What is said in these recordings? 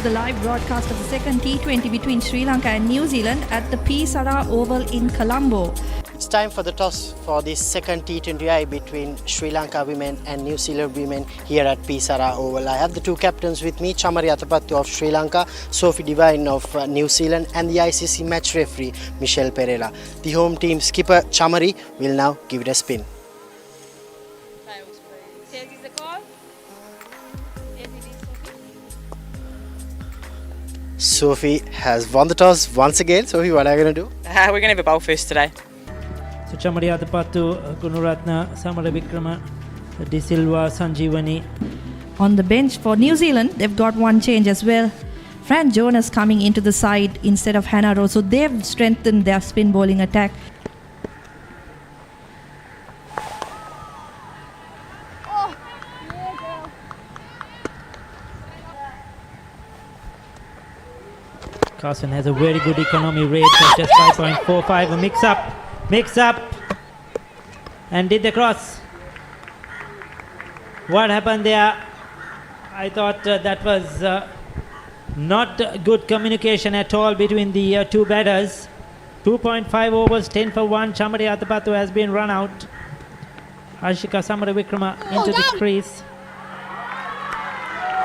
the live broadcast of the second T20 between Sri Lanka and New Zealand at the P. Sara Oval in Colombo. It's time for the toss for this second T20I between Sri Lanka women and New Zealand women here at P. Sara Oval. I have the two captains with me, Chamari Athapattu of Sri Lanka, Sophie Devine of New Zealand, and the ICC match referee, Michelle Pereira. The home team skipper, Chamari, will now give it a spin. Yes, is the call? Yes, it is, Sophie has won the toss once again. Sophie, what are you going to do? We're going to have a bowl first today. So Chamari Athapattu, Gunaratna, Samara Vikrama, De Silva, Sanjeevani. On the bench for New Zealand, they've got one change as well. Fran Jonas coming into the side instead of Hannah Rowe. So they've strengthened their spin bowling attack. Carson has a very good economy rate of just 5.45. A mix up, and did the cross. What happened there? I thought that was not good communication at all between the two batters. 2.5 overs, 10 for 1. Chamari Athapattu has been run out. Ashika Samara Vikrama into the crease.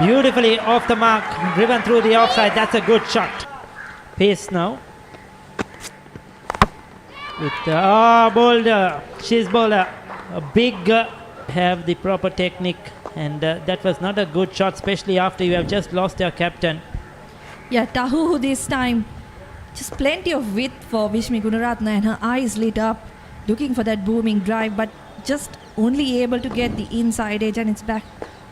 Beautifully off the mark, driven through the offside. That's a good shot. Pace now. With bowler, she's bowler. A big have the proper technique, and that was not a good shot, especially after you have just lost your captain. Yeah, Tahuhu this time. Just plenty of width for Vishmi Gunaratna, and her eyes lit up, looking for that booming drive, but just only able to get the inside edge, and it's back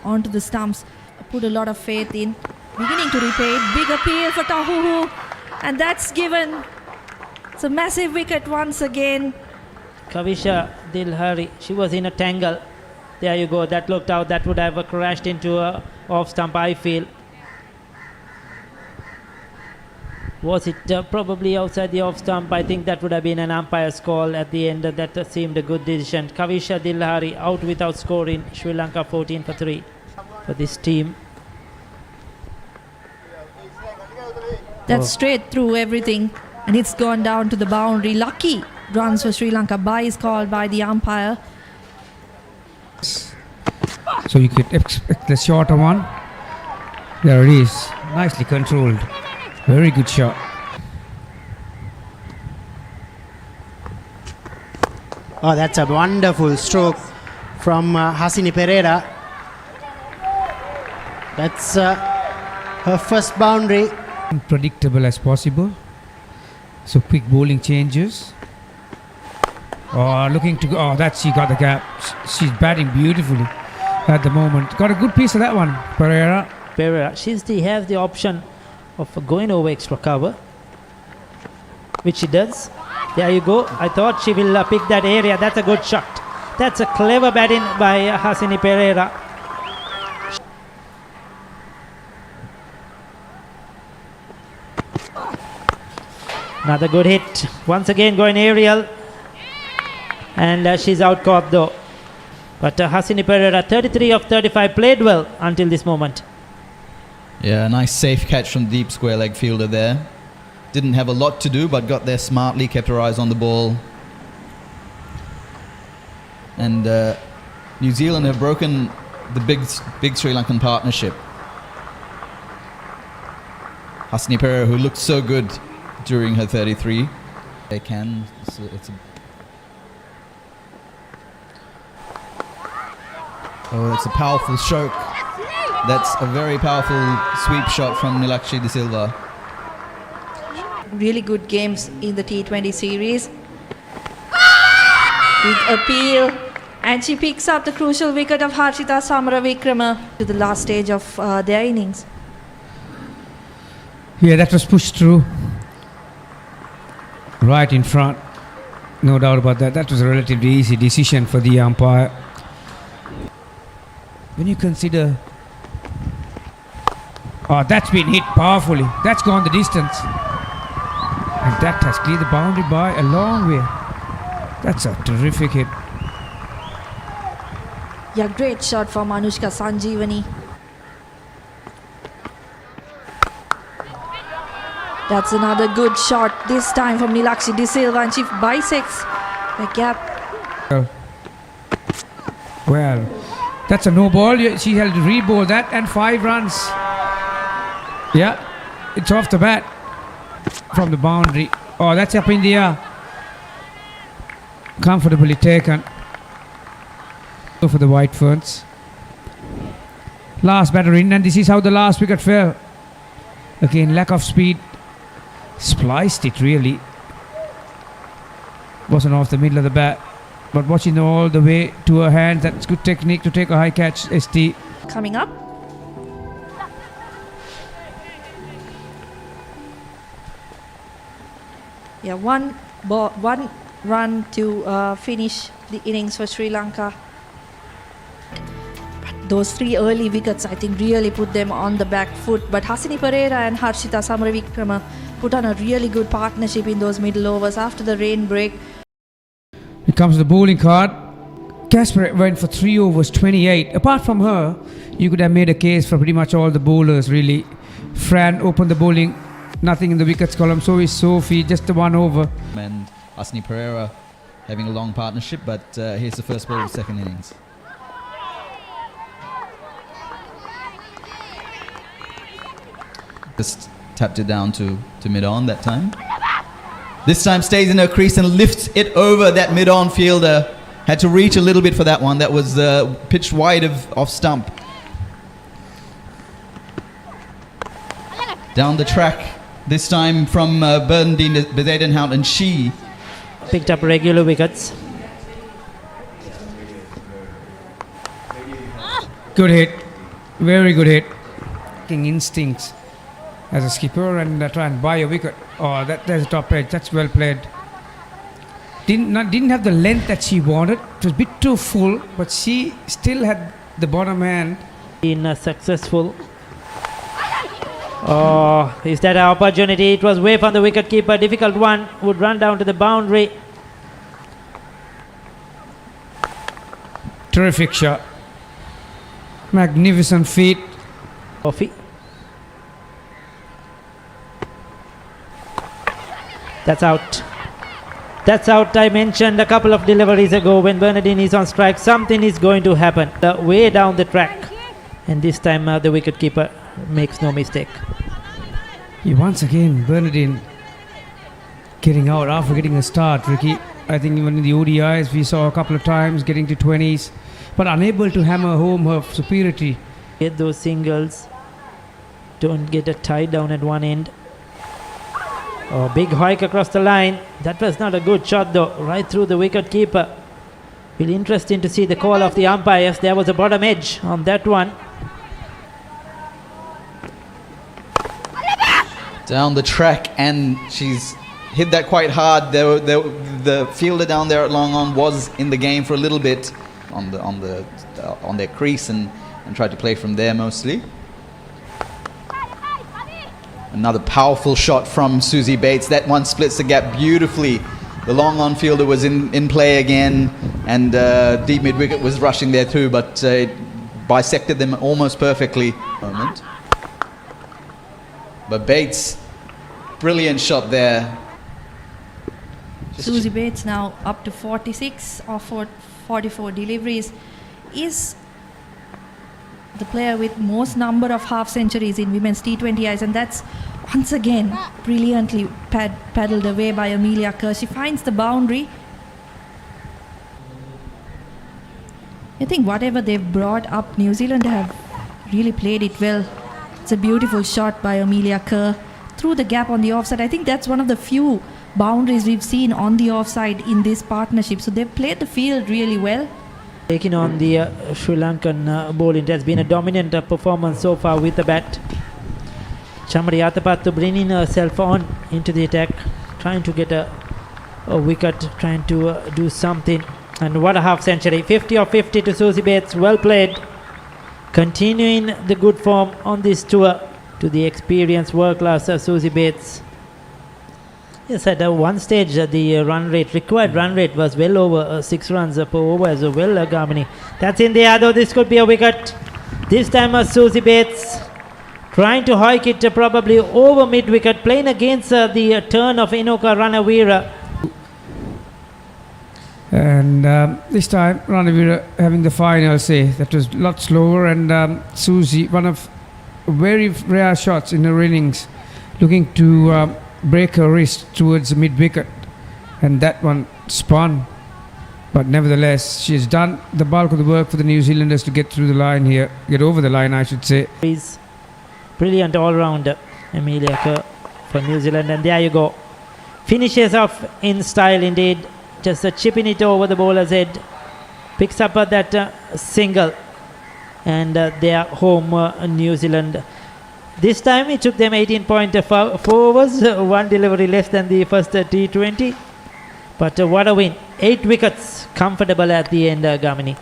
onto the stumps. Put a lot of faith in. Beginning to repay it. Big appeal for Tahuhu, and that's given. It's a massive wicket once again. Kavisha Dilhari, she was in a tangle. There you go, that looked out. That would have crashed into a off stump, I feel. Was it probably outside the off stump? I think that would have been an umpire's call at the end. That seemed a good decision. Kavisha Dilhari out without scoring. Sri Lanka 14 for 3 for this team. That's straight through everything, and it's gone down to the boundary. Lucky runs for Sri Lanka. Bye is called by the umpire. So you could expect the shorter one. There it is. Nicely controlled. Very good shot. Oh, that's a wonderful stroke from Hasini Pereira. That's her first boundary. Predictable as possible. So quick bowling changes. Oh, looking to go. Oh, that she got the gap. She's batting beautifully at the moment. Got a good piece of that one, Pereira. She has the option of going over extra cover, which she does. There you go. I thought she will pick that area. That's a good shot. That's a clever batting by Hasini Pereira. Another good hit. Once again going aerial. And she's out caught though. But Hasini Pereira, 33 of 35, played well until this moment. Yeah, a nice safe catch from deep square leg fielder there. Didn't have a lot to do, but got there smartly, kept her eyes on the ball. And New Zealand have broken the big Sri Lankan partnership. Hasini Pereira, who looked so good during her 33. They can. It's a powerful stroke. That's a very powerful sweep shot from Nilakshi De Silva. Really good games in the T20 series. Big appeal, and she picks up the crucial wicket of Harshita Samara Vikrama to the last stage of their innings. Yeah, that was pushed through. Right in front. No doubt about that. That was a relatively easy decision for the umpire. When you consider... Oh, that's been hit powerfully. That's gone the distance. And that has cleared the boundary by a long way. That's a terrific hit. Yeah, great shot from Anushka Sanjeevani. That's another good shot, this time from Nilakshi De Silva, and she bisects the gap. Well, that's a no ball. She had to re-bowl that, and 5 runs. Yeah, it's off the bat from the boundary. Oh, that's up in the air. Comfortably taken. Go for the White Ferns. Last batter in, and this is how the last wicket fell. Again, lack of speed. Spliced it really. Wasn't off the middle of the bat, but watching all the way to her hands. That's good technique to take a high catch, ST. Coming up. Yeah, one run to finish the innings for Sri Lanka. Those 3 early wickets, I think, really put them on the back foot. But Hasini Pereira and Harshita Samaravikrama put on a really good partnership in those middle overs after the rain break. It comes to the bowling card. Casper went for 3 overs, 28. Apart from her, you could have made a case for pretty much all the bowlers, really. Fran opened the bowling, nothing in the wickets column. So is Sophie, just the 1 over. And Asni Pereira having a long partnership, but here's the first ball of the second innings. Just tapped it down to mid-on that time. This time stays in her crease and lifts it over that mid-on fielder. Had to reach a little bit for that one. That was pitched wide of stump. Down the track, this time from Bernadine Bezuidenhout, and she Picked up regular wickets. Good hit. Very good hit. King instincts as a skipper and try and buy a wicket. Oh, there's a top edge. That's well played. Didn't have the length that she wanted. It was a bit too full, but she still had the bottom hand. In successful. Oh, is that an opportunity? It was way from the wicket keeper. Difficult one. Would run down to the boundary. Terrific shot. Magnificent feat. Coffee. That's out. That's out. I mentioned a couple of deliveries ago, when Bernadine is on strike, something is going to happen. Way down the track. And this time the wicketkeeper makes no mistake. Once again, Bernadine getting out after getting a start, Ricky. I think even in the ODIs we saw a couple of times getting to 20s, but unable to hammer home her superiority. Get those singles. Don't get a tie down at one end. Oh, big hike across the line. That was not a good shot though, right through the wicket keeper. Will be interesting to see the call of the umpires. There was a bottom edge on that one. down the track, and she's hit that quite hard. The fielder down there at long on was in the game for a little bit on their crease and tried to play from there mostly. Another powerful shot from Susie Bates. That one splits the gap beautifully. The long on fielder was in play again, and deep mid wicket was rushing there too, but it bisected them almost perfectly. But Bates, brilliant shot there. Susie Bates now up to 46 or 44 deliveries, is the player with most number of half centuries in women's T20Is, and that's once again brilliantly paddled away by Amelia Kerr. She finds the boundary. I think whatever they've brought up, New Zealand have really played it well. It's a beautiful shot by Amelia Kerr through the gap on the offside. I think that's one of the few boundaries we've seen on the offside in this partnership. So they've played the field really well. Taking on the Sri Lankan bowling. It has been a dominant performance so far with the bat. Chamari Athapattu bringing herself on into the attack, trying to get a wicket, trying to do something. And what a half century. 50 of 50 to Susie Bates. Well played. Continuing the good form on this tour to the experienced world-class Susie Bates. Yes, at one stage the required run rate was well over 6 runs per over as well, Gamini. That's in the air though. This could be a wicket. This time Susie Bates trying to hike it probably over mid-wicket, playing against the turn of Inoka Ranavira. And this time, Ranavira having the final say. That was a lot slower. And Susie, one of very rare shots in her innings, looking to break her wrist towards the mid-wicket. And that one spun. But nevertheless, she has done the bulk of the work for the New Zealanders to get through the line here. Get over the line, I should say. He's brilliant all-rounder, Amelia Kerr for New Zealand. And there you go. Finishes off in style indeed. Just chipping it over the bowler's head. Picks up that single. And they are home, New Zealand. This time it took them 18.4 overs. One delivery less than the first T20. But what a win. 8 wickets. Comfortable at the end, Gamini.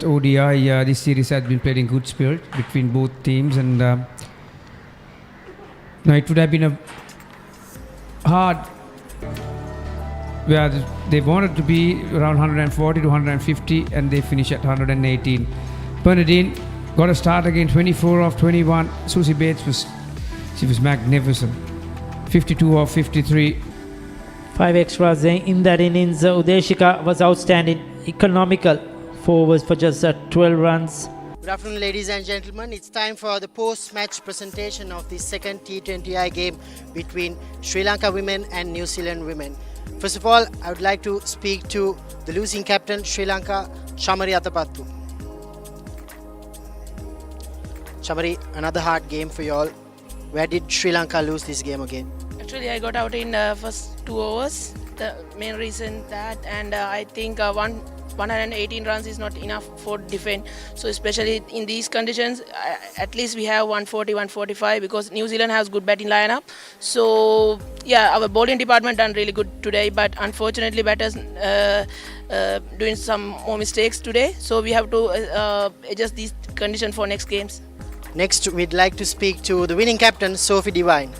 ODI, this series has been played in good spirit between both teams. And now it would have been a hard, where they wanted to be around 140 to 150 and they finish at 118. Bernadine got a start again, 24 off 21. Susie Bates was magnificent. 52 off 53. 5 extras in that innings. Udeshika was outstanding, economical. 4 overs for just 12 runs. Good afternoon, ladies and gentlemen. It's time for the post-match presentation of the second T20I game between Sri Lanka women and New Zealand women. First of all, I would like to speak to the losing captain, Sri Lanka, Chamari Athapattu. Chamari, another hard game for you all. Where did Sri Lanka lose this game again? Actually, I got out in first 2 overs. The main reason that, and I think 118 runs is not enough for defend. So especially in these conditions, at least we have 140, 145 because New Zealand has good batting lineup. So yeah, our bowling department done really good today, but unfortunately batters doing some more mistakes today. So we have to adjust these conditions for next games. Next, we'd like to speak to the winning captain, Sophie Devine.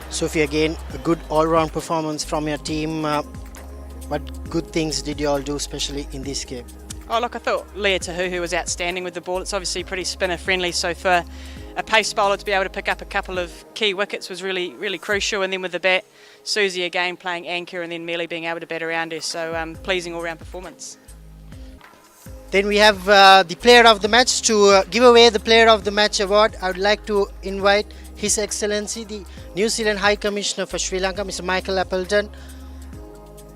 Sophie, again, a good all-round performance from your team. What good things did you all do, especially in this game? Oh, look, I thought Leah Tahuhu was outstanding with the ball. It's obviously pretty spinner-friendly, so for a pace bowler to be able to pick up a couple of key wickets was really, really crucial. And then with the bat, Susie again playing anchor and then Melly being able to bat around her. So pleasing all-round performance. Then we have the player of the match. To give away the player of the match award, I would like to invite His Excellency, the New Zealand High Commissioner for Sri Lanka, Mr. Michael Appleton,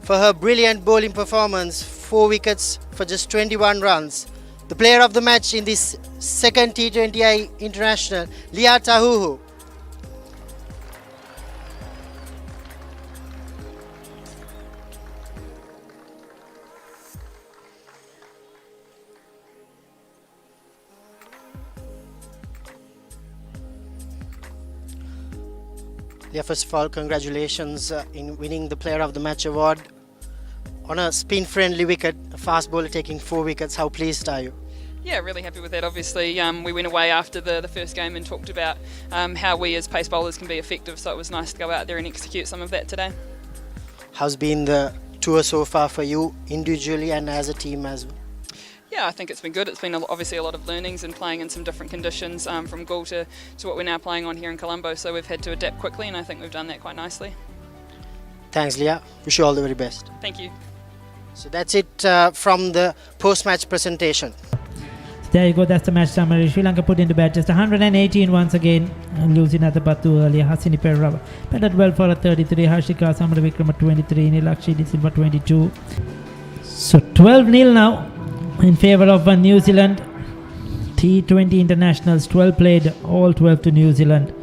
for her brilliant bowling performance, 4 wickets for just 21 runs. The player of the match in this second T20I International, Leah Tahuhu. Yeah, first of all, congratulations in winning the Player of the Match award. On a spin-friendly wicket, a fast bowler taking 4 wickets, how pleased are you? Yeah, really happy with that. Obviously, we went away after the first game and talked about how we as pace bowlers can be effective, so it was nice to go out there and execute some of that today. How's been the tour so far for you, individually and as a team as well? Yeah, I think it's been good. It's been obviously a lot of learnings and playing in some different conditions from Gaul to what we're now playing on here in Colombo, so we've had to adapt quickly and I think we've done that quite nicely. Thanks, Leah. Wish you all the very best. Thank you. So that's it from the post-match presentation. There you go, that's the match summary. Sri Lanka put into bat just 118 once again, losing at the Batu earlier. Hasini Perera batted well for a 33, Harshika Samaravikrama 23, Nilakshi De Silva 22. So 12-0 now in favour of New Zealand. T20 internationals, 12 played, all 12 to New Zealand.